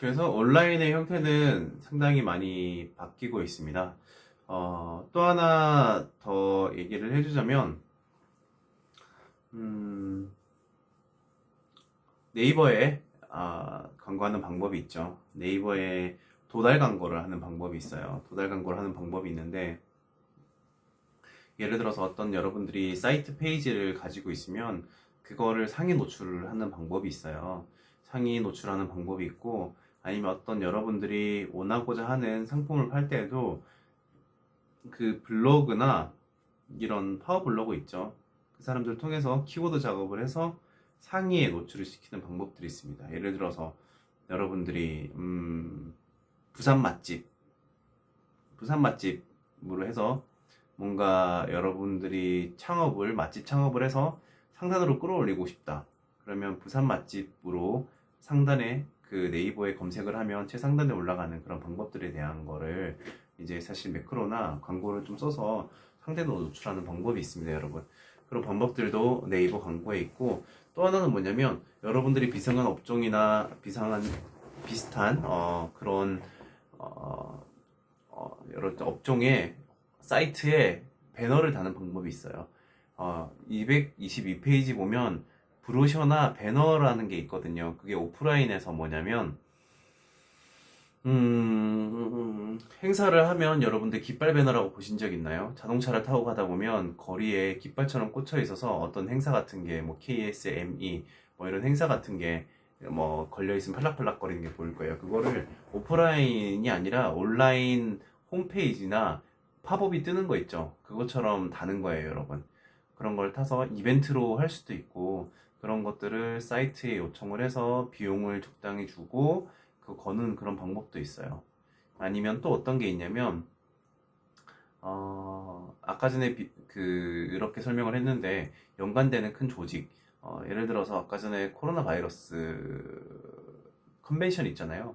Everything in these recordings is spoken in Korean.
그래서 온라인의 형태는 상당히 많이 바뀌고 있습니다. 또 하나 더 얘기를 해주자면, 음, 네이버에 광고하는 방법이 있죠. 네이버에 도달 광고를 하는 방법이 있어요. 도달 광고를 하는 방법이 있는데, 예를 들어서 어떤 여러분들이 사이트 페이지를 가지고 있으면 그거를 상위 노출을 하는 방법이 있어요. 상위 노출하는 방법이 있고, 아니면 어떤 여러분들이 원하고자 하는 상품을 팔 때에도 그 블로그나 이런 파워 블로그 있죠. 그 사람들 통해서 키워드 작업을 해서 상위에 노출을 시키는 방법들이 있습니다. 예를 들어서 여러분들이 부산 맛집, 부산 맛집으로 해서 뭔가 여러분들이 맛집 창업을 해서 상단으로 끌어올리고 싶다. 그러면 부산 맛집으로 상단에 그 네이버에 검색을 하면 최상단에 올라가는 그런 방법들에 대한 거를 이제 사실 매크로나 광고를 좀 써서 상단으로 노출하는 방법이 있습니다, 여러분. 그런 방법들도 네이버 광고에 있고, 또 하나는 뭐냐면 여러분들이 비슷한 업종이나 비슷한 그런 여러 업종의 사이트에 배너를 다는 방법이 있어요. 222페이지 보면 브로셔나 배너라는 게 있거든요. 그게 오프라인에서 뭐냐면 행사를 하면 여러분들 깃발 배너라고 보신 적 있나요? 자동차를 타고 가다 보면 거리에 깃발처럼 꽂혀 있어서 어떤 행사 같은 게 뭐 KSME 뭐 이런 행사 같은 게 뭐 걸려 있으면 팔락팔락 거리는 게 보일 거예요. 그거를 오프라인이 아니라 온라인 홈페이지나 팝업이 뜨는 거 있죠. 그것처럼 다는 거예요, 여러분. 그런 걸 타서 이벤트로 할 수도 있고, 그런 것들을 사이트에 요청을 해서 비용을 적당히 주고 거는 그런 방법도 있어요. 아니면 또 어떤 게 있냐면 아까 전에 이렇게 설명을 했는데 연관되는 큰 조직, 예를 들어서 아까 전에 코로나 바이러스 컨벤션 있잖아요.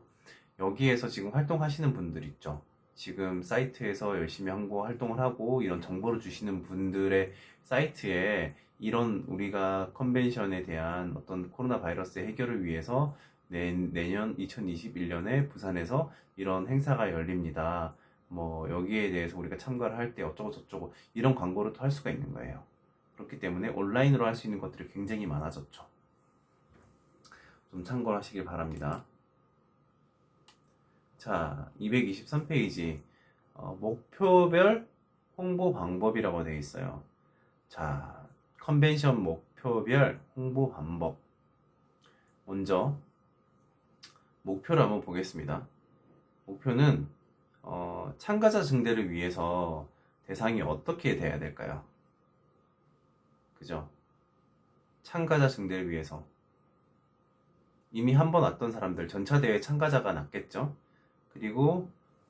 여기에서 지금 활동하시는 분들 있죠. 지금 사이트에서 열심히 활동을 하고 이런 정보를 주시는 분들의 사이트에 이런 우리가 컨벤션에 대한 어떤 코로나 바이러스 해결을 위해서 내년 2021년에 부산에서 이런 행사가 열립니다. 뭐 여기에 대해서 우리가 참가를 할 때 어쩌고 저쩌고 이런 광고를 또 할 수가 있는 거예요. 그렇기 때문에 온라인으로 할 수 있는 것들이 굉장히 많아졌죠. 좀 참고를 하시길 바랍니다. 자, 223페이지 목표별 홍보 방법이라고 되어 있어요. 자, 컨벤션 목표별 홍보 방법. 먼저 목표를 한번 보겠습니다. 목표는 참가자 증대를 위해서 대상이 어떻게 돼야 될까요? 그죠? 참가자 증대를 위해서 이미 한 번 왔던 사람들 전차대회 참가자가 났겠죠? 그리고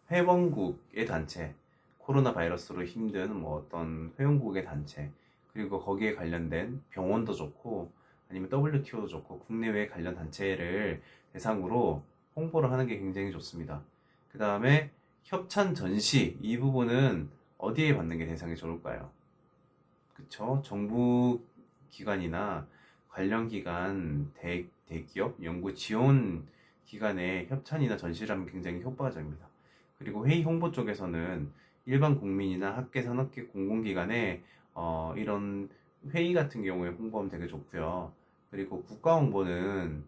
회원국의 단체, 코로나 바이러스로 힘든 뭐 어떤 회원국의 단체, 그리고 거기에 관련된 병원도 좋고 아니면 WTO도 좋고 국내외 관련 단체를 대상으로 홍보를 하는 게 굉장히 좋습니다. 그 다음에 협찬 전시, 이 부분은 어디에 받는 게 대상이 좋을까요? 그쵸? 정부 기관이나 관련 기관, 대기업, 연구 지원 기관의 협찬이나 전시를 하면 굉장히 효과적입니다. 그리고 회의 홍보 쪽에서는 일반 국민이나 학계, 산업계, 공공기관에 이런 회의 같은 경우에 홍보하면 되게 좋고요. 그리고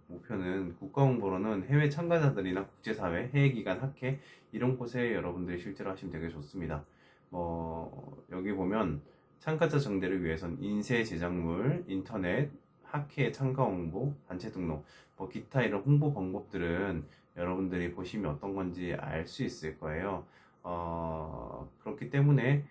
목표는 국가 홍보로는 해외 참가자들이나 국제사회, 해외기관, 학회 이런 곳에 여러분들이 실제로 하시면 되게 좋습니다. 여기 보면 참가자 정대를 위해선 인쇄 제작물, 인터넷, 학회 참가 홍보, 단체 등록, 뭐 기타 이런 홍보 방법들은 여러분들이 보시면 어떤 건지 알 수 있을 거예요. 그렇기 때문에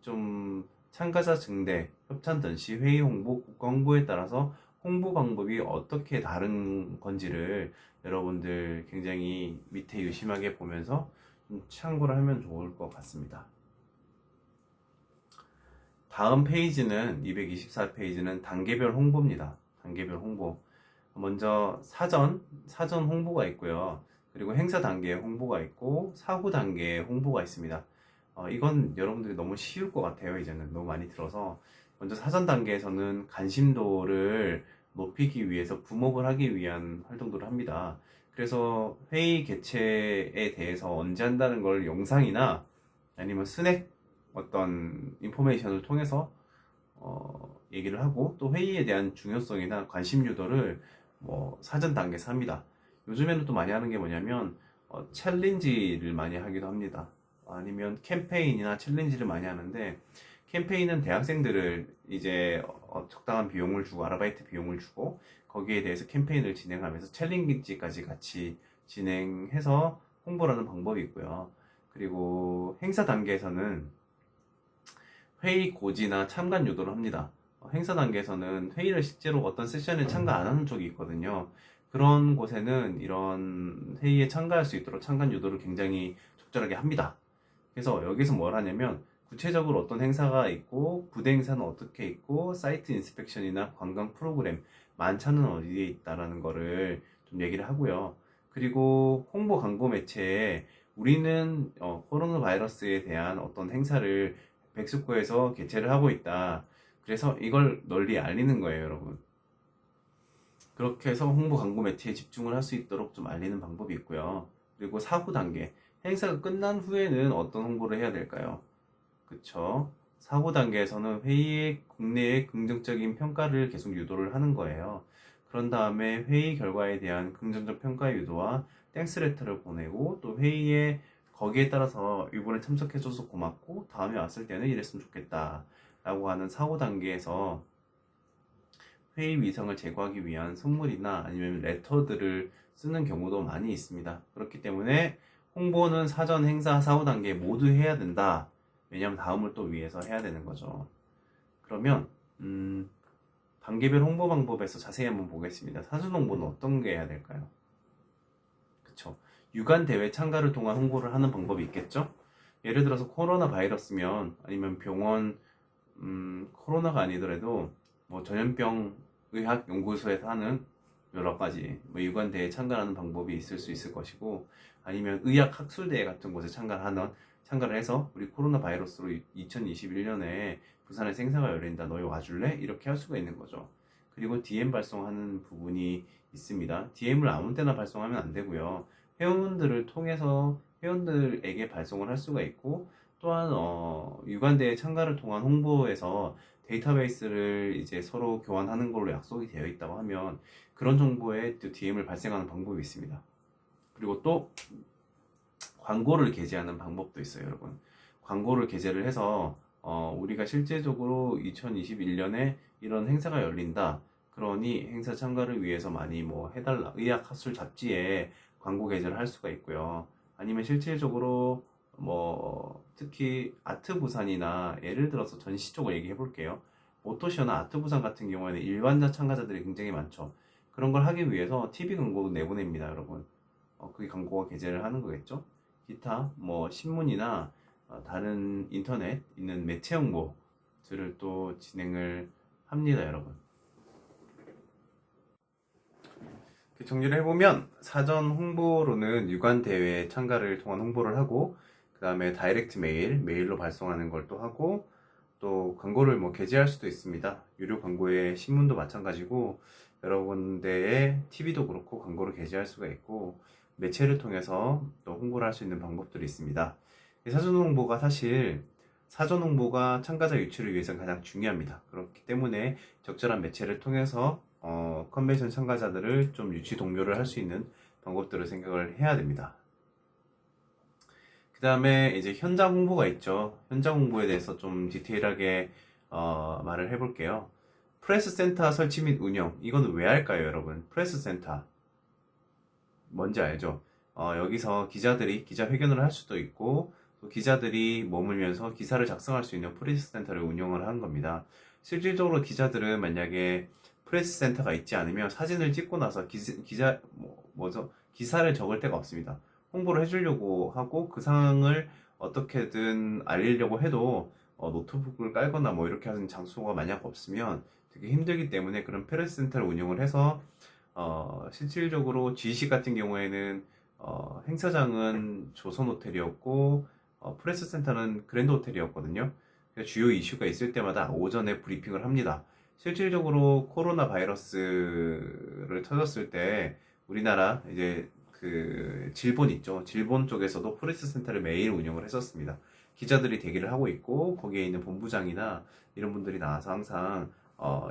좀 참가자 증대, 협찬 전시, 회의 홍보, 국가 홍보에 따라서 홍보 방법이 어떻게 다른 건지를 여러분들 굉장히 밑에 유심하게 보면서 좀 참고를 하면 좋을 것 같습니다. 다음 페이지는 224페이지는 단계별 홍보입니다. 단계별 홍보. 먼저 사전 홍보가 있고요. 그리고 행사 단계의 홍보가 있고 사후 단계의 홍보가 있습니다. 이건 여러분들이 너무 쉬울 것 같아요. 이제는 너무 많이 들어서 먼저 사전 단계에서는 관심도를 높이기 위해서 붐업을 하기 위한 활동들을 합니다. 그래서 회의 개최에 대해서 언제 한다는 걸 영상이나 아니면 스낵 어떤 인포메이션을 통해서 얘기를 하고, 또 회의에 대한 중요성이나 관심 유도를 뭐 사전 단계에서 합니다. 요즘에는 또 많이 하는 게 뭐냐면 챌린지를 많이 하기도 합니다. 아니면 캠페인이나 챌린지를 많이 하는데, 캠페인은 대학생들을 이제 적당한 비용을 주고, 아르바이트 비용을 주고, 거기에 대해서 캠페인을 진행하면서 챌린지까지 같이 진행해서 홍보를 하는 방법이 있고요. 그리고 행사 단계에서는 회의 고지나 참관 유도를 합니다. 행사 단계에서는 회의를 실제로 어떤 세션에 참가 안 하는 쪽이 있거든요. 그런 곳에는 이런 회의에 참가할 수 있도록 참관 유도를 굉장히 적절하게 합니다. 그래서 여기서 뭘 하냐면, 구체적으로 어떤 행사가 있고, 부대 행사는 어떻게 있고, 사이트 인스펙션이나 관광 프로그램 만찬은 어디에 있다라는 거를 좀 얘기를 하고요. 그리고 홍보 광고 매체에 우리는 코로나 바이러스에 대한 어떤 행사를 백스코에서 개최를 하고 있다. 그래서 이걸 널리 알리는 거예요, 여러분. 그렇게 해서 홍보 광고 매체에 집중을 할 수 있도록 좀 알리는 방법이 있고요. 그리고 사후 단계. 행사가 끝난 후에는 어떤 홍보를 해야 될까요? 그쵸? 사고 단계에서는 회의의 국내의 긍정적인 평가를 계속 유도를 하는 거예요. 그런 다음에 회의 결과에 대한 긍정적 평가 유도와 땡스 레터를 보내고, 또 회의에 거기에 따라서 이번에 참석해줘서 고맙고 다음에 왔을 때는 이랬으면 좋겠다 라고 하는 사고 단계에서 회의 위상을 제고하기 위한 선물이나 아니면 레터들을 쓰는 경우도 많이 있습니다. 그렇기 때문에 홍보는 사전 행사 사후 단계 모두 해야 된다. 왜냐하면 다음을 또 위해서 해야 되는 거죠. 그러면 단계별 홍보 방법에서 자세히 한번 보겠습니다. 사전 홍보는 어떤 게 해야 될까요? 그쵸? 유관 대회 참가를 통한 홍보를 하는 방법이 있겠죠? 예를 들어서 코로나 바이러스면, 아니면 병원 코로나가 아니더라도 뭐 전염병 의학 연구소에서 하는 여러 가지 뭐 유관 대회에 참가하는 방법이 있을 수 있을 것이고, 아니면 의학 학술 대회 같은 곳에 참가를 해서 우리 코로나 바이러스로 2021년에 부산에서 행사가 열린다, 너희 와줄래? 이렇게 할 수가 있는 거죠. 그리고 DM 발송하는 부분이 있습니다. DM을 아무 때나 발송하면 안 되고요. 회원들을 통해서 회원들에게 발송을 할 수가 있고, 또한 유관대회 참가를 통한 홍보에서 데이터베이스를 이제 서로 교환하는 걸로 약속이 되어 있다고 하면, 그런 정보에 또 DM을 발생하는 방법이 있습니다. 그리고 또 광고를 게재하는 방법도 있어요, 여러분. 광고를 게재를 해서 우리가 실제적으로 2021년에 이런 행사가 열린다. 그러니 행사 참가를 위해서 많이 뭐 해달라. 의학학술 잡지에 광고 게재를 할 수가 있고요. 아니면 실질적으로 뭐 특히 아트 부산이나, 예를 들어서 전시 쪽을 얘기해 볼게요. 오토쇼나 아트 부산 같은 경우에는 일반자 참가자들이 굉장히 많죠. 그런 걸 하기 위해서 TV 광고도 내보냅니다, 여러분. 그게 광고가 게재를 하는 거겠죠. 기타 뭐 신문이나 다른 인터넷 있는 매체 홍보들을 또 진행을 합니다, 여러분. 정리를 해보면, 사전 홍보로는 유관 대회에 참가를 통한 홍보를 하고, 그 다음에 다이렉트 메일로 발송하는 걸 또 하고, 또 광고를 뭐 게재할 수도 있습니다. 유료 광고에 신문도 마찬가지고, 여러 군데에 TV도 그렇고 광고를 게재할 수가 있고, 매체를 통해서 또 홍보를 할 수 있는 방법들이 있습니다. 사전 홍보가 사실 사전 홍보가 참가자 유치를 위해서는 가장 중요합니다. 그렇기 때문에 적절한 매체를 통해서 컨벤션 참가자들을 좀 유치 동료를 할 수 있는 방법들을 생각을 해야 됩니다. 그 다음에 이제 현장 홍보가 있죠. 현장 홍보에 대해서 좀 디테일하게 말을 해볼게요. 프레스 센터 설치 및 운영, 이거는 왜 할까요, 여러분? 프레스 센터 뭔지 알죠? 여기서 기자들이 기자회견을 할 수도 있고, 또 기자들이 머물면서 기사를 작성할 수 있는 프레스 센터를 운영을 하는 겁니다. 실질적으로 기자들은 만약에 프레스 센터가 있지 않으면 사진을 찍고 나서 기사를 적을 데가 없습니다. 홍보를 해주려고 하고 그 상황을 어떻게든 알리려고 해도 노트북을 깔거나 뭐 이렇게 하는 장소가 만약 없으면 되게 힘들기 때문에, 그런 프레스 센터를 운영을 해서 실질적으로 GC 같은 경우에는 행사장은 조선 호텔이었고, 프레스 센터는 그랜드 호텔이었거든요. 주요 이슈가 있을 때마다 오전에 브리핑을 합니다. 실질적으로 코로나 바이러스를 터졌을 때 우리나라 이제 그 질본 있죠. 질본 쪽에서도 프레스 센터를 매일 운영을 했었습니다. 기자들이 대기를 하고 있고 거기에 있는 본부장이나 이런 분들이 나와서 항상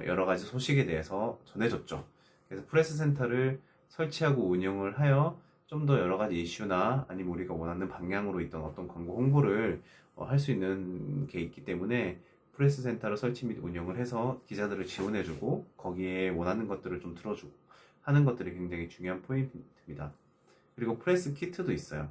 여러 가지 소식에 대해서 전해줬죠. 그래서 프레스 센터를 설치하고 운영을 하여 좀 더 여러 가지 이슈나 아니면 우리가 원하는 방향으로 있던 어떤 광고 홍보를 할 수 있는 게 있기 때문에 프레스 센터를 설치 및 운영을 해서 기자들을 지원해주고 거기에 원하는 것들을 좀 들어주고 하는 것들이 굉장히 중요한 포인트입니다. 그리고 프레스 키트도 있어요.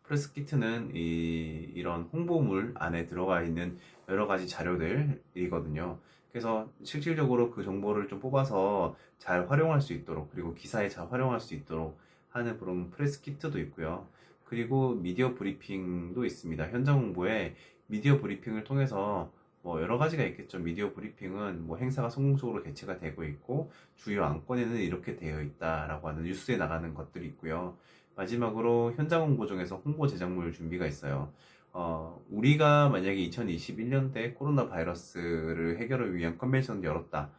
프레스 키트는 이런 홍보물 안에 들어가 있는 여러 가지 자료들이거든요. 그래서 실질적으로 그 정보를 좀 뽑아서 잘 활용할 수 있도록, 그리고 기사에 잘 활용할 수 있도록 하는 그런 프레스 키트도 있고요. 그리고 미디어 브리핑도 있습니다. 현장 홍보에 미디어 브리핑을 통해서 뭐 여러 가지가 있겠죠. 미디어 브리핑은 뭐 행사가 성공적으로 개최가 되고 있고 주요 안건에는 이렇게 되어 있다라고 하는 뉴스에 나가는 것들이 있고요. 마지막으로 현장 홍보 중에서 홍보 제작물 준비가 있어요. 우리가 만약에 2021년대 코로나 바이러스를 해결을 위한 컨벤션을 열었다.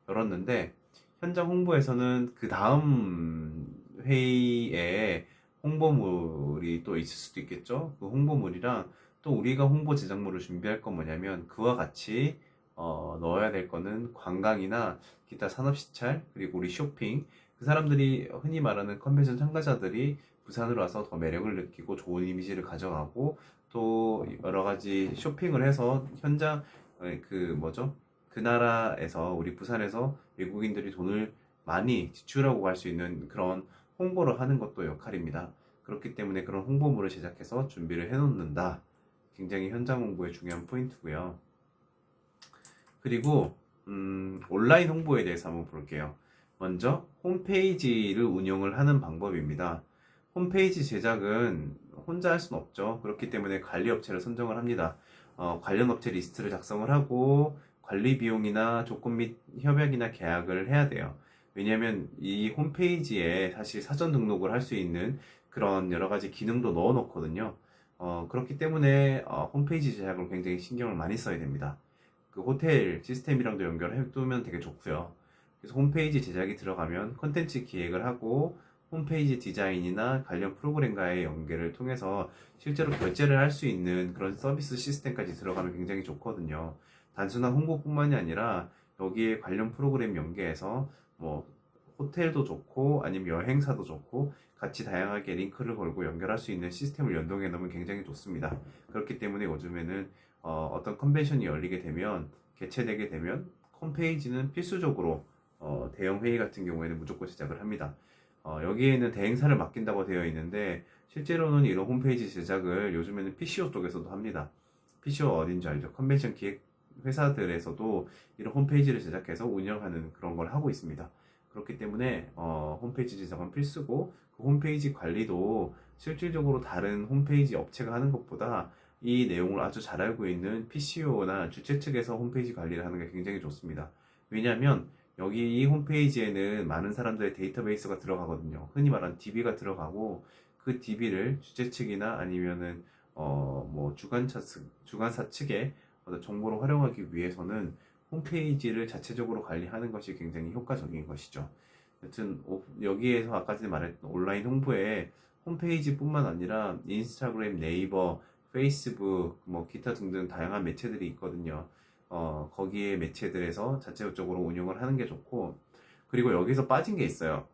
열었는데, 현장 홍보에서는 그 다음 회의에 홍보물이 또 있을 수도 있겠죠? 그 홍보물이랑 또 우리가 홍보 제작물을 준비할 건 뭐냐면, 그와 같이 넣어야 될 거는 관광이나 기타 산업시찰, 그리고 우리 쇼핑, 그 사람들이 흔히 말하는 컨벤션 참가자들이 부산으로 와서 더 매력을 느끼고 좋은 이미지를 가져가고 또 여러 가지 쇼핑을 해서 현장 그 뭐죠? 그 나라에서 우리 부산에서 외국인들이 돈을 많이 지출하고 갈 수 있는 그런 홍보를 하는 것도 역할입니다. 그렇기 때문에 그런 홍보물을 제작해서 준비를 해놓는다. 굉장히 현장 홍보의 중요한 포인트고요. 그리고 온라인 홍보에 대해서 한번 볼게요. 먼저 홈페이지를 운영을 하는 방법입니다. 홈페이지 제작은 혼자 할 수는 없죠. 그렇기 때문에 관리 업체를 선정을 합니다. 관련 업체 리스트를 작성을 하고 관리 비용이나 조건 및 협약이나 계약을 해야 돼요. 왜냐하면 이 홈페이지에 사실 사전 등록을 할 수 있는 그런 여러 가지 기능도 넣어 놓거든요. 그렇기 때문에 홈페이지 제작을 굉장히 신경을 많이 써야 됩니다. 그 호텔 시스템이랑도 연결해 두면 되게 좋고요. 그래서 홈페이지 제작이 들어가면 컨텐츠 기획을 하고 홈페이지 디자인이나 관련 프로그램과의 연계를 통해서 실제로 결제를 할 수 있는 그런 서비스 시스템까지 들어가면 굉장히 좋거든요. 단순한 홍보뿐만이 아니라 여기에 관련 프로그램 연계해서 뭐 호텔도 좋고 아니면 여행사도 좋고 같이 다양하게 링크를 걸고 연결할 수 있는 시스템을 연동해 놓으면 굉장히 좋습니다. 그렇기 때문에 요즘에는 어떤 컨벤션이 열리게 되면 개최되게 되면 홈페이지는 필수적으로 대형 회의 같은 경우에는 무조건 제작을 합니다. 여기에는 대행사를 맡긴다고 되어 있는데 실제로는 이런 홈페이지 제작을 요즘에는 PCO 쪽에서도 합니다. PCO 어딘지 알죠? 컨벤션 기획 회사들에서도 이런 홈페이지를 제작해서 운영하는 그런 걸 하고 있습니다. 그렇기 때문에 홈페이지 제작은 필수고 그 홈페이지 관리도 실질적으로 다른 홈페이지 업체가 하는 것보다 이 내용을 아주 잘 알고 있는 PCO나 주최 측에서 홈페이지 관리를 하는 게 굉장히 좋습니다. 왜냐하면 여기 이 홈페이지에는 많은 사람들의 데이터베이스가 들어가거든요. 흔히 말하는 DB가 들어가고 그 DB를 주최 측이나 아니면은 뭐 주관사 측의 어떤 정보를 활용하기 위해서는 홈페이지를 자체적으로 관리하는 것이 굉장히 효과적인 것이죠. 여튼 여기에서 아까 전에 말했던 온라인 홍보에 홈페이지뿐만 아니라 인스타그램, 네이버, 페이스북, 뭐 기타 등등 다양한 매체들이 있거든요. 거기에 매체들에서 자체적으로 운영을 하는 게 좋고, 그리고 여기서 빠진 게 있어요.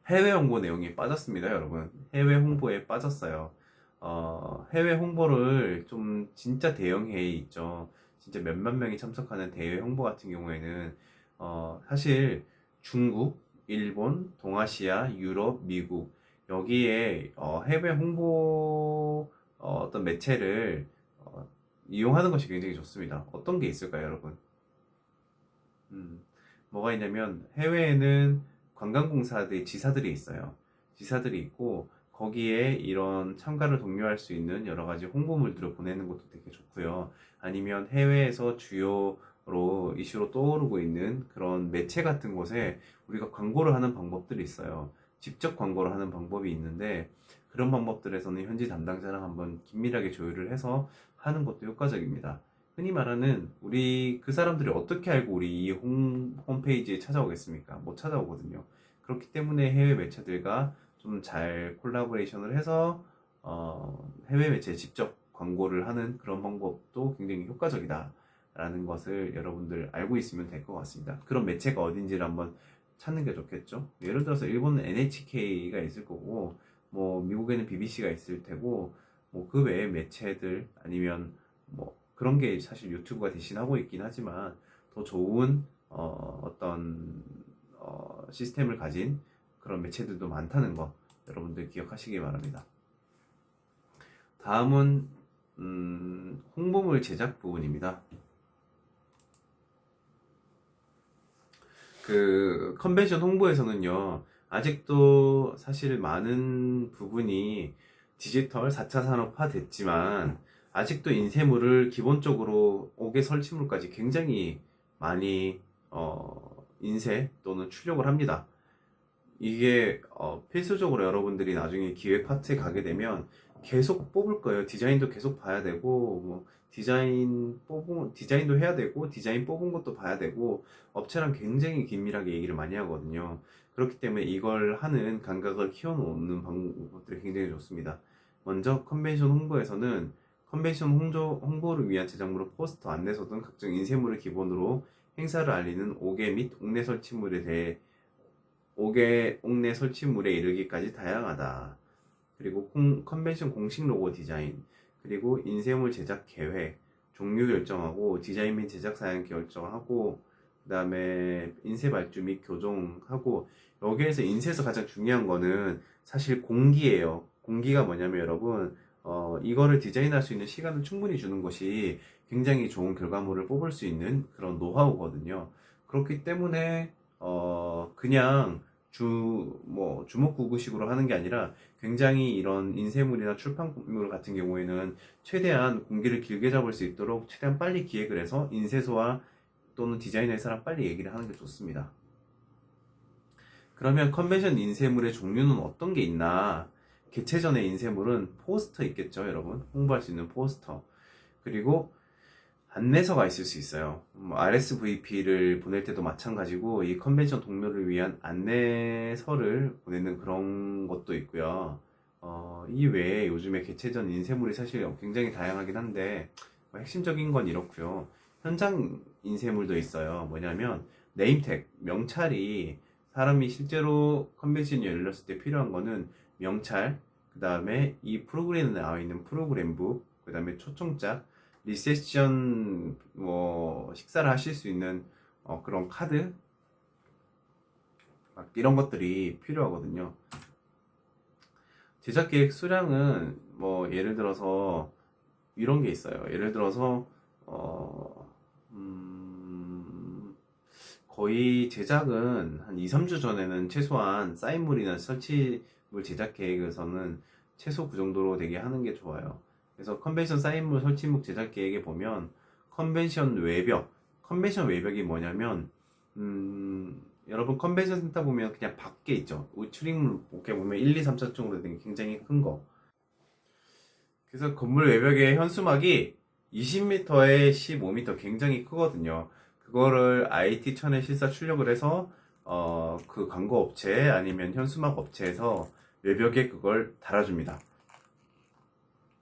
해외 홍보 내용이 빠졌습니다, 여러분. 해외 홍보에 빠졌어요. 해외 홍보를 좀 진짜 대형 회의 있죠. 진짜 몇만 명이 참석하는 대회 홍보 같은 경우에는 사실 중국, 일본, 동아시아, 유럽, 미국 여기에 해외 홍보 어떤 매체를 이용하는 것이 굉장히 좋습니다. 어떤 게 있을까요, 여러분? 뭐가 있냐면 해외에는 관광공사들이 지사들이 있어요. 지사들이 있고 거기에 이런 참가를 독려할 수 있는 여러 가지 홍보물들을 보내는 것도 되게 좋고요. 아니면 해외에서 주요로 이슈로 떠오르고 있는 그런 매체 같은 곳에 우리가 광고를 하는 방법들이 있어요. 직접 광고를 하는 방법이 있는데 그런 방법들에서는 현지 담당자랑 한번 긴밀하게 조율을 해서 하는 것도 효과적입니다. 흔히 말하는 우리 그 사람들이 어떻게 알고 우리 이 홈페이지에 찾아오겠습니까? 못 찾아오거든요. 그렇기 때문에 해외 매체들과 좀 잘 콜라보레이션을 해서 해외 매체에 직접 광고를 하는 그런 방법도 굉장히 효과적이다라는 것을 여러분들 알고 있으면 될 것 같습니다. 그런 매체가 어딘지를 한번 찾는 게 좋겠죠. 예를 들어서 일본은 NHK가 있을 거고, 뭐 미국에는 BBC가 있을 테고, 뭐 그 외의 매체들 아니면 뭐 그런 게 사실 유튜브가 대신하고 있긴 하지만 더 좋은 어떤 시스템을 가진 그런 매체들도 많다는 거 여러분들 기억하시기 바랍니다. 다음은 홍보물 제작 부분입니다. 그 컨벤션 홍보에서는요, 아직도 사실 많은 부분이 디지털 4차 산업화 됐지만 아직도 인쇄물을 기본적으로 옥외 설치물까지 굉장히 많이 인쇄 또는 출력을 합니다. 이게 필수적으로 여러분들이 나중에 기획 파트에 가게 되면 계속 뽑을 거예요. 디자인도 계속 봐야 되고, 뭐 디자인도 해야 되고, 디자인 뽑은 것도 봐야 되고, 업체랑 굉장히 긴밀하게 얘기를 많이 하거든요. 그렇기 때문에 이걸 하는 감각을 키워놓는 방법들이 굉장히 좋습니다. 먼저 컨벤션 홍보에서는 컨벤션 홍보를 위한 제작물은 포스터, 안내서 등 각종 인쇄물을 기본으로 행사를 알리는 옥외 및 옥내 설치물에 대해 옥내 설치물에 이르기까지 다양하다. 그리고 컨벤션 공식 로고 디자인, 그리고 인쇄물 제작 계획, 종류 결정하고 디자인 및 제작 사양 결정하고, 그 다음에 인쇄 발주 및 교정하고, 여기에서 인쇄에서 가장 중요한 거는 사실 공기예요. 공기가 뭐냐면 여러분, 이거를 디자인할 수 있는 시간을 충분히 주는 것이 굉장히 좋은 결과물을 뽑을 수 있는 그런 노하우거든요. 그렇기 때문에 그냥 주목구구식으로 하는 게 아니라 굉장히 이런 인쇄물이나 출판물 같은 경우에는 최대한 공기를 길게 잡을 수 있도록 최대한 빨리 기획을 해서 인쇄소와 또는 디자인 회사랑 빨리 얘기를 하는 게 좋습니다. 그러면 컨벤션 인쇄물의 종류는 어떤 게 있나? 개최 전의 인쇄물은 포스터 있겠죠, 여러분? 홍보할 수 있는 포스터. 그리고 안내서가 있을 수 있어요. RSVP를 보낼 때도 마찬가지고 이 컨벤션 동료를 위한 안내서를 보내는 그런 것도 있고요. 이 외에 요즘에 개최 전 인쇄물이 사실 굉장히 다양하긴 한데 핵심적인 건 이렇고요. 현장 인쇄물도 있어요. 뭐냐면 네임택, 명찰이 사람이 실제로 컨벤션이 열렸을 때 필요한 거는 명찰, 그 다음에 이 프로그램에 나와 있는 프로그램북, 그 다음에 초청장, 리셉션 뭐 식사를 하실 수 있는 그런 카드 막 이런 것들이 필요하거든요. 제작 계획 수량은 뭐 예를 들어서 이런 게 있어요. 예를 들어서 거의 제작은 한 2, 3주 전에는 최소한 사인물이나 설치물 제작 계획에서는 최소 그 정도로 되게 하는 게 좋아요. 그래서 컨벤션 사인물 설치물 제작 계획에 보면 컨벤션 외벽이 뭐냐면 여러분 컨벤션 센터 보면 그냥 밖에 있죠. 출입문 이렇게 보면 1, 2, 3차층으로 된 게 굉장히 큰 거. 그래서 건물 외벽의 현수막이 20m에 15m 굉장히 크거든요. 그거를 IT 천에 실사 출력을 해서 그 광고 업체 아니면 현수막 업체에서 외벽에 그걸 달아줍니다.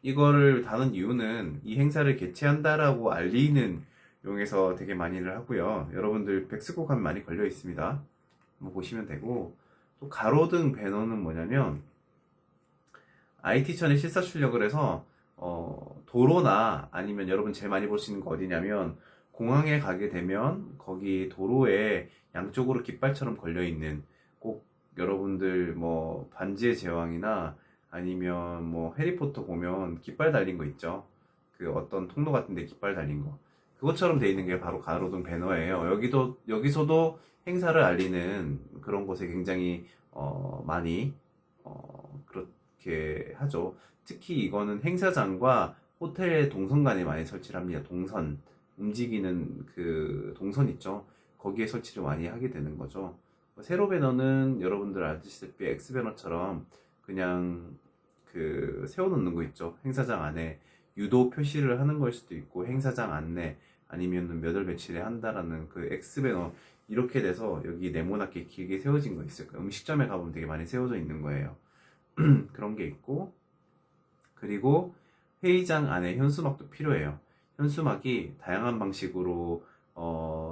이거를 다는 이유는 이 행사를 개최한다라고 알리는 용에서 되게 많이들 하고요. 여러분들 백스코 가면 많이 걸려 있습니다. 한번 보시면 되고, 또 가로등 배너는 뭐냐면 IT천에 실사 출력을 해서 도로나 아니면 여러분 제일 많이 볼 수 있는 거 어디냐면 공항에 가게 되면 거기 도로에 양쪽으로 깃발처럼 걸려 있는, 꼭 여러분들 뭐 반지의 제왕이나 아니면 뭐 해리포터 보면 깃발 달린 거 있죠. 그 어떤 통로 같은 데 깃발 달린 거, 그것처럼 돼 있는 게 바로 가로등 배너예요. 여기서도 행사를 알리는 그런 곳에 굉장히 많이 그렇게 하죠. 특히 이거는 행사장과 호텔 동선 간에 많이 설치를 합니다. 동선, 움직이는 그 동선 있죠. 거기에 설치를 많이 하게 되는 거죠. 세로 배너는 여러분들 아시다시피 X 배너처럼 그냥 그 세워놓는 거 있죠. 행사장 안에 유도 표시를 하는 걸 수도 있고, 행사장 안내 아니면 몇 월 며칠에 한다라는 그 X 배너, 이렇게 돼서 여기 네모나게 길게 세워진 거 있을 거예요. 음식점에 가보면 되게 많이 세워져 있는 거예요. 그런 게 있고, 그리고 회의장 안에 현수막도 필요해요. 현수막이 다양한 방식으로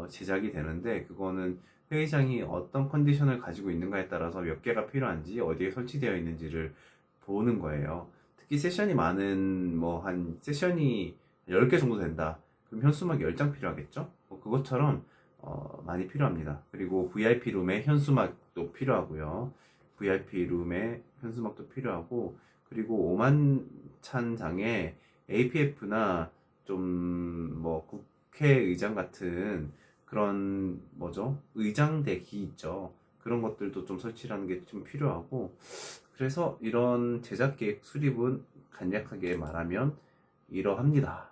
제작이 되는데, 그거는 회의장이 어떤 컨디션을 가지고 있는가에 따라서 몇 개가 필요한지, 어디에 설치되어 있는지를 보는 거예요. 특히 세션이 많은, 뭐, 한, 세션이 10개 정도 된다. 그럼 현수막 10장 필요하겠죠? 뭐 그것처럼, 많이 필요합니다. 그리고 VIP 룸에 현수막도 필요하고요. VIP 룸에 현수막도 필요하고, 그리고 오만찬장에 APF나 좀 뭐 국회의장 같은 그런 뭐죠? 의장대기 있죠. 그런 것들도 좀 설치하는 게 좀 필요하고, 그래서 이런 제작 계획 수립은 간략하게 말하면 이러합니다.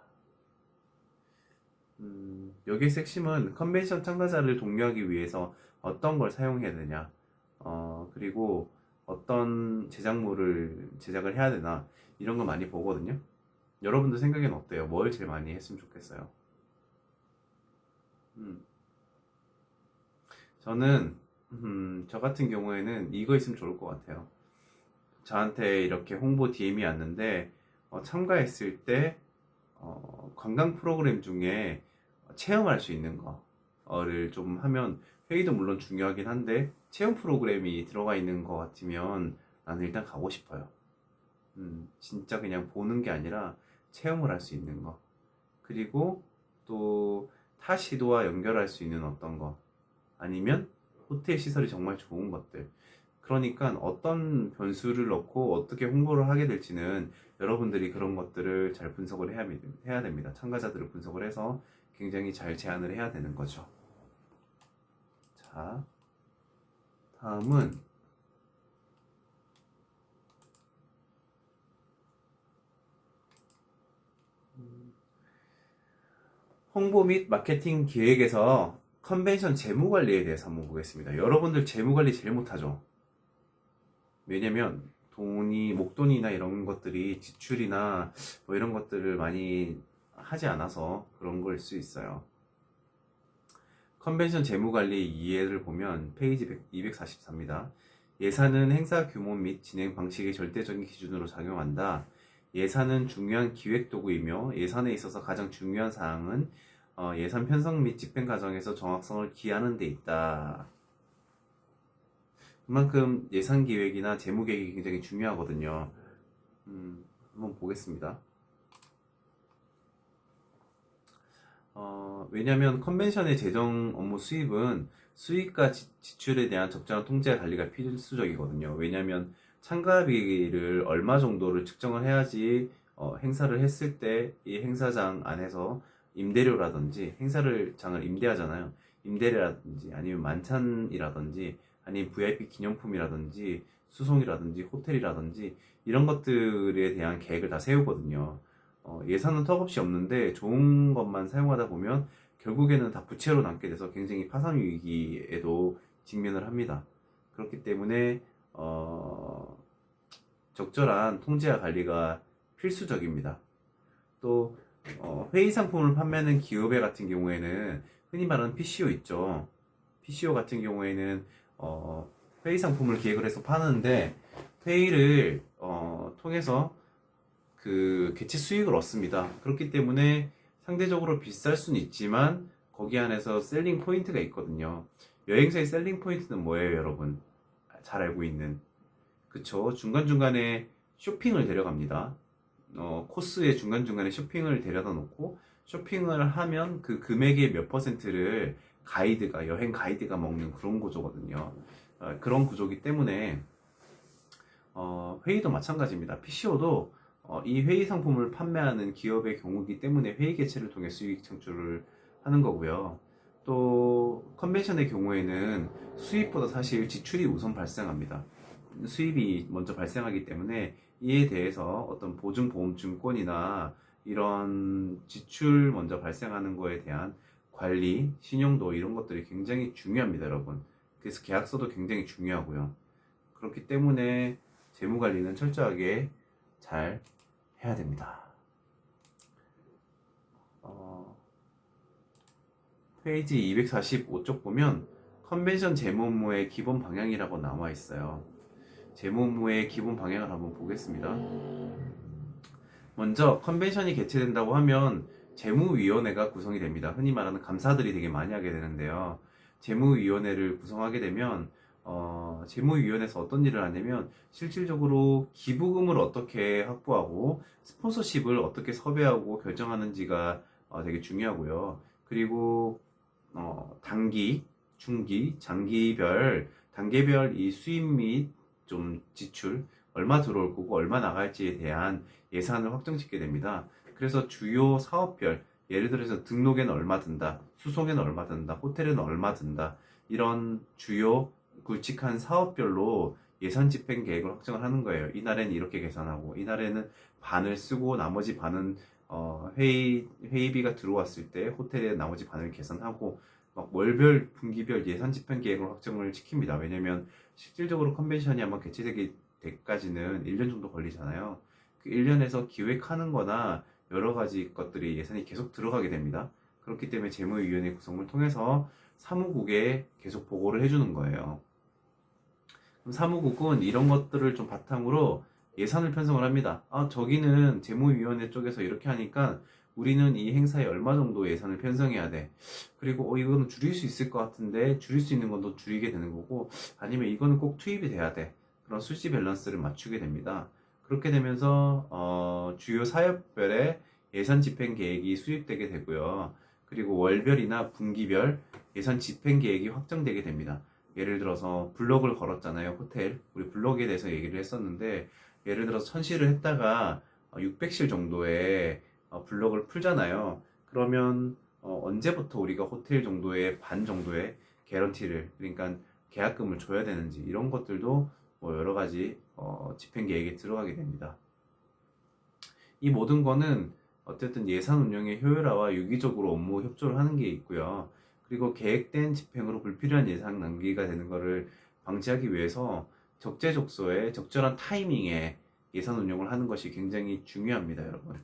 여기서 핵심은 컨벤션 참가자를 독려하기 위해서 어떤 걸 사용해야 되냐, 그리고 어떤 제작물을 제작을 해야 되나, 이런 거 많이 보거든요. 여러분들 생각엔 어때요? 뭘 제일 많이 했으면 좋겠어요? 음, 저는, 저 같은 경우에는 이거 있으면 좋을 것 같아요. 저한테 이렇게 홍보 DM이 왔는데, 참가했을 때, 관광 프로그램 중에 체험할 수 있는 거를 좀 하면, 회의도 물론 중요하긴 한데 체험 프로그램이 들어가 있는 것 같으면 나는 일단 가고 싶어요. 진짜 그냥 보는 게 아니라 체험을 할 수 있는 거, 그리고 또 타 시도와 연결할 수 있는 어떤 거, 아니면 호텔 시설이 정말 좋은 것들. 그러니까 어떤 변수를 넣고 어떻게 홍보를 하게 될지는 여러분들이 그런 것들을 잘 분석을 해야 됩니다. 참가자들을 분석을 해서 굉장히 잘 제안을 해야 되는 거죠. 자, 다음은 홍보 및 마케팅 기획에서 컨벤션 재무 관리에 대해서 한번 보겠습니다. 여러분들 재무 관리 제일 못하죠. 왜냐면 돈이, 목돈이나 이런 것들이 지출이나 뭐 이런 것들을 많이 하지 않아서 그런 걸 수 있어요. 컨벤션 재무관리 이해를 보면 페이지 244입니다. 예산은 행사 규모 및 진행 방식의 절대적인 기준으로 작용한다. 예산은 중요한 기획 도구이며 예산에 있어서 가장 중요한 사항은 예산 편성 및 집행 과정에서 정확성을 기하는 데 있다. 그만큼 예산 기획이나 재무 계획이 굉장히 중요하거든요. 한번 보겠습니다. 왜냐면 컨벤션의 재정 업무 수입은 수익과 지출에 대한 적절한 통제 관리가 필수적이거든요. 왜냐면 참가비를 얼마 정도를 측정을 해야지 행사를 했을 때 이 행사장 안에서 임대료라든지, 장을 임대하잖아요. 임대료라든지 아니면 만찬이라든지 아니면 VIP 기념품이라든지 수송이라든지 호텔이라든지 이런 것들에 대한 계획을 다 세우거든요. 예산은 턱없이 없는데 좋은 것만 사용하다 보면 결국에는 다 부채로 남게 돼서 굉장히 파산 위기에도 직면을 합니다. 그렇기 때문에 적절한 통제와 관리가 필수적입니다. 또 회의 상품을 판매하는 기업의 같은 경우에는 흔히 말하는 PCO 있죠. PCO 같은 경우에는 회의 상품을 기획을 해서 파는데 회의를 통해서 그 개체 수익을 얻습니다. 그렇기 때문에 상대적으로 비쌀 수는 있지만 거기 안에서 셀링 포인트가 있거든요. 여행사의 셀링 포인트는 뭐예요, 여러분? 잘 알고 있는. 그쵸? 중간중간에 쇼핑을 데려갑니다. 코스의 중간중간에 쇼핑을 데려다 놓고 쇼핑을 하면 그 금액의 몇 퍼센트를 여행 가이드가 먹는 그런 구조거든요. 그런 구조기 때문에 회의도 마찬가지입니다. PCO도 이 회의 상품을 판매하는 기업의 경우이기 때문에 회의 개최를 통해 수익 창출을 하는 거고요. 또 컨벤션의 경우에는 수입보다 사실 지출이 우선 발생합니다. 수입이 먼저 발생하기 때문에 이에 대해서 어떤 보증보험증권이나 이런 지출 먼저 발생하는 거에 대한 관리, 신용도 이런 것들이 굉장히 중요합니다, 여러분. 그래서 계약서도 굉장히 중요하고요. 그렇기 때문에 재무관리는 철저하게 잘 해야 됩니다. 페이지 245쪽 보면 컨벤션 재무 업무의 기본 방향이라고 나와 있어요. 재무 업무의 기본 방향을 한번 보겠습니다. 먼저 컨벤션이 개최된다고 하면 재무위원회가 구성이 됩니다. 흔히 말하는 감사들이 되게 많이 하게 되는데요. 재무위원회를 구성하게 되면 재무위원회에서 어떤 일을 하냐면 실질적으로 기부금을 어떻게 확보하고 스폰서십을 어떻게 섭외하고 결정하는지가 되게 중요하고요. 그리고 단기, 중기, 장기별, 단계별 이 수입 및 좀 지출, 얼마 들어올 거고 얼마 나갈지에 대한 예산을 확정짓게 됩니다. 그래서 주요 사업별, 예를 들어서 등록에는 얼마 든다, 수송에는 얼마 든다, 호텔에는 얼마 든다, 이런 주요 굵직한 사업별로 예산 집행 계획을 확정을 하는 거예요. 이날에는 이렇게 계산하고, 이날에는 반을 쓰고 나머지 반은 회의비가 들어왔을 때 호텔에 나머지 반을 계산하고, 막 월별, 분기별 예산 집행 계획을 확정을 시킵니다. 왜냐면 실질적으로 컨벤션이 한번 개최되기 때까지는 1년 정도 걸리잖아요. 그 1년에서 기획하는 거나 여러 가지 것들이 예산이 계속 들어가게 됩니다. 그렇기 때문에 재무위원회 구성을 통해서 사무국에 계속 보고를 해주는 거예요. 그럼 사무국은 이런 것들을 좀 바탕으로 예산을 편성을 합니다. 저기는 재무위원회 쪽에서 이렇게 하니까 우리는 이 행사에 얼마 정도 예산을 편성해야 돼. 그리고 이거는 줄일 수 있을 것 같은데 줄일 수 있는 건 또 줄이게 되는 거고, 아니면 이거는 꼭 투입이 돼야 돼. 그런 수지 밸런스를 맞추게 됩니다. 그렇게 되면서 주요 사업별의 예산 집행 계획이 수립되게 되고요. 그리고 월별이나 분기별 예산 집행 계획이 확정되게 됩니다. 예를 들어서 블럭을 걸었잖아요. 호텔. 우리 블럭에 대해서 얘기를 했었는데, 예를 들어서 1000실을 했다가 600실 정도의 블럭을 풀잖아요. 그러면 언제부터 우리가 호텔 정도의 반 정도의 개런티를, 그러니까 계약금을 줘야 되는지, 이런 것들도 뭐 여러 가지 집행 계획에 들어가게 됩니다. 이 모든 거는 어쨌든 예산 운영의 효율화와 유기적으로 업무 협조를 하는 게 있고요. 그리고 계획된 집행으로 불필요한 예산 낭비가 되는 것을 방지하기 위해서 적재적소에 적절한 타이밍에 예산 운영을 하는 것이 굉장히 중요합니다, 여러분.